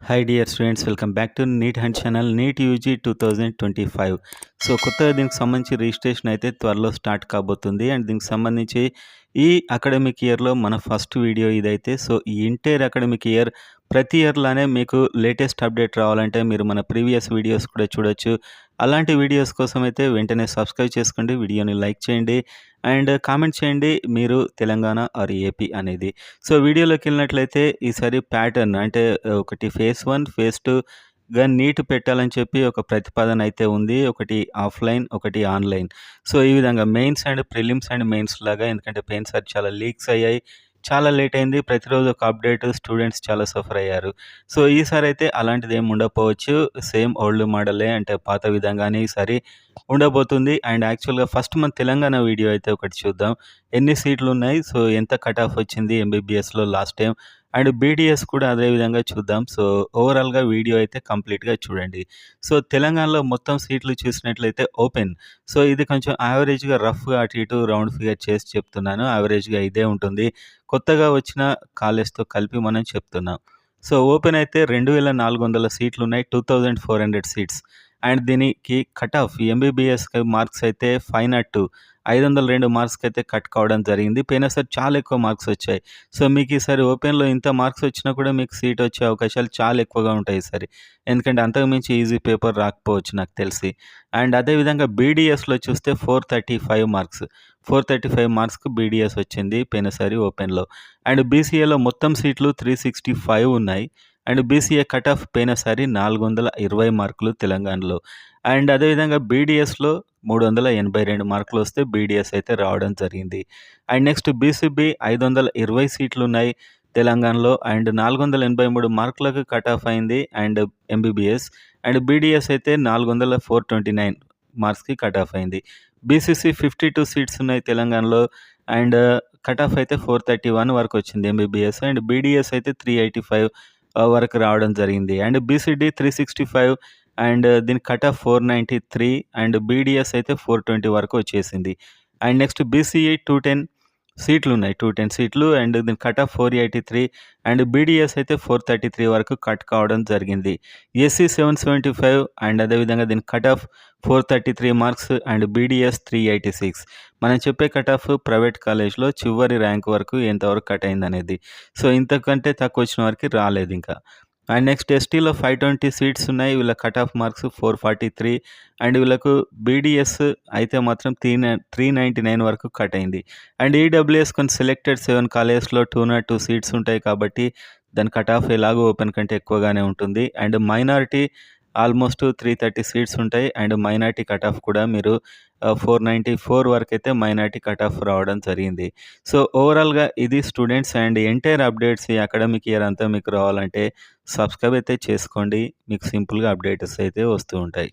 Hi dear students, welcome back to NEET హండ్ channel. NEET UG 2025. So కొత్తగా దీనికి సంబంధించి రిజిస్ట్రేషన్ అయితే త్వరలో స్టార్ట్ కాబోతుంది. అండ్ దీనికి సంబంధించి ఈ అకాడమిక్ ఇయర్లో మన ఫస్ట్ వీడియో ఇదైతే. సో ఈ ఇంటర్ అకాడమిక్ ఇయర్ ప్రతి ఇయర్లానే మీకు లేటెస్ట్ అప్డేట్ రావాలంటే మీరు మన ప్రీవియస్ వీడియోస్ కూడా చూడొచ్చు. అలాంటి వీడియోస్ కోసం అయితే వెంటనే సబ్స్క్రైబ్ చేసుకోండి, వీడియోని లైక్ చేయండి అండ్ కామెంట్ చేయండి మీరు తెలంగాణ ఆర్ ఏపీ అనేది. సో వీడియోలోకి వెళ్ళినట్లయితే ఈసారి ప్యాటర్న్ అంటే ఒకటి ఫేజ్ 1, ఫేజ్ 2గా నీట్ పెట్టాలని చెప్పి ఒక ప్రతిపాదన అయితే ఉంది. ఒకటి ఆఫ్లైన్, ఒకటి ఆన్లైన్. సో ఈ విధంగా mains and prelims and mains లాగా, ఎందుకంటే పెయిన్సారి చాలా లీక్స్ అయ్యాయి, చాలా లేట్ అయింది. ప్రతిరోజు ఒక అప్డేట్, స్టూడెంట్స్ చాలా సఫర్ అయ్యారు. సో ఈసారి అయితే అలాంటిది ఏమి ఉండకపోవచ్చు. సేమ్ ఓల్డ్ మోడలే, అంటే పాత విధంగానే ఈసారి ఉండబోతుంది. అండ్ యాక్చువల్గా ఫస్ట్ మన తెలంగాణ వీడియో అయితే ఒకటి చూద్దాం. ఎన్ని సీట్లు ఉన్నాయి, సో ఎంత కట్ ఆఫ్ వచ్చింది ఎంబీబీఎస్లో లాస్ట్ టైం, అండ్ బీడీఎస్ కూడా అదే విధంగా చూద్దాం. సో ఓవరాల్గా వీడియో అయితే కంప్లీట్గా చూడండి. సో తెలంగాణలో మొత్తం సీట్లు చూసినట్లయితే ఓపెన్. సో ఇది కొంచెం యావరేజ్గా రఫ్గా అటు ఇటు రౌండ్ ఫిగర్ చేసి చెప్తున్నాను. యావరేజ్గా ఇదే ఉంటుంది, కొత్తగా వచ్చిన కాలేజ్తో కలిపి మనం చెప్తున్నాం. సో ఓపెన్ అయితే 2400 సీట్లు ఉన్నాయి, 2400 సీట్స్. అండ్ దీనికి కట్ ఆఫ్ ఎంబీబీఎస్కి మార్క్స్ అయితే 502, 502 మార్క్స్కి అయితే కట్ కావడం జరిగింది. పోయినసారి చాలా ఎక్కువ మార్క్స్ వచ్చాయి. సో మీకు ఈసారి ఓపెన్లో ఇంత మార్క్స్ వచ్చినా కూడా మీకు సీట్ వచ్చే అవకాశాలు చాలా ఎక్కువగా ఉంటాయి ఈసారి, ఎందుకంటే అంతకుమించి ఈజీ పేపర్ రాకపోవచ్చు నాకు తెలిసి. అండ్ అదేవిధంగా బీడీఎస్లో చూస్తే 435 మార్క్స్, 435 మార్క్స్కి బీడీఎస్ వచ్చింది పోయినసారి ఓపెన్లో. అండ్ బీసీఏలో మొత్తం సీట్లు 365 ఉన్నాయి. అండ్ బీసీఏ కట్ ఆఫ్ పోయినసారి 420 మార్కులు తెలంగాణలో. అండ్ అదేవిధంగా బీడీఎస్లో 382 మార్కులు వస్తే బీడీఎస్ అయితే రావడం జరిగింది. అండ్ నెక్స్ట్ బీసీబీ 520 సీట్లు ఉన్నాయి తెలంగాణలో. అండ్ 483 మార్కులకు కట్ ఆఫ్ అయింది అండ్ ఎంబీబీఎస్. అండ్ బీడీఎస్ అయితే 429 మార్క్స్కి కట్ ఆఫ్ అయింది. బీసీసీ 52 సీట్స్ ఉన్నాయి తెలంగాణలో. అండ్ కట్ ఆఫ్ అయితే 431 వరకు వచ్చింది ఎంబీబీఎస్. అండ్ బీడీఎస్ అయితే 385 వరకు రావడం జరిగింది. అండ్ బీసీడీ 365 అండ్ దీని కట్ ఆఫ్ 493 అండ్ బీడీఎస్ అయితే 420 వరకు వచ్చేసింది. అండ్ నెక్స్ట్ బీసీఈ 210 సీట్లు ఉన్నాయి, 210 సీట్లు. అండ్ దీని కట్ ఆఫ్ 483 అండ్ బీడీఎస్ అయితే 433 వరకు కట్ కావడం జరిగింది. ఎస్సీ 775 అండ్ అదేవిధంగా దీని cut off 433 marks and BDS 386. మనం చెప్పే కట్ ఆఫ్ ప్రైవేట్ కాలేజ్లో చివరి ర్యాంక్ వరకు ఎంతవరకు కట్ అయింది అనేది. సో ఇంతకంటే తక్కువ వచ్చిన వరకు రాలేదు ఇంకా. అండ్ నెక్స్ట్ ఎస్టీలో 520 సీట్స్ ఉన్నాయి, వీళ్ళ కట్ ఆఫ్ మార్క్స్ 443 అండ్ వీళ్ళకు బీడీఎస్ అయితే మాత్రం 399 వరకు కట్ అయింది. అండ్ ఈడబ్ల్యూఎస్ కొన్ని సెలెక్టెడ్ 7 కాలేజెస్లో 202 సీట్స్ ఉంటాయి కాబట్టి దాని కట్ ఆఫ్ ఎలాగో ఓపెన్ కంటే ఎక్కువగానే ఉంటుంది. అండ్ మైనారిటీ ఆల్మోస్ట్ 330 సీట్స్ ఉంటాయి. అండ్ మైనారిటీ కట్ ఆఫ్ కూడా మీరు 494 వరకు అయితే మైనారిటీ కట్ ఆఫ్ రావడం జరిగింది. సో ఓవరాల్గా ఇది స్టూడెంట్స్. అండ్ ఎంటైర్ అప్డేట్స్ ఈ అకాడమిక్ ఇయర్ అంతా మీకు రావాలంటే సబ్స్క్రైబ్ అయితే చేసుకోండి, మీకు సింపుల్గా అప్డేట్స్ అయితే వస్తూ ఉంటాయి.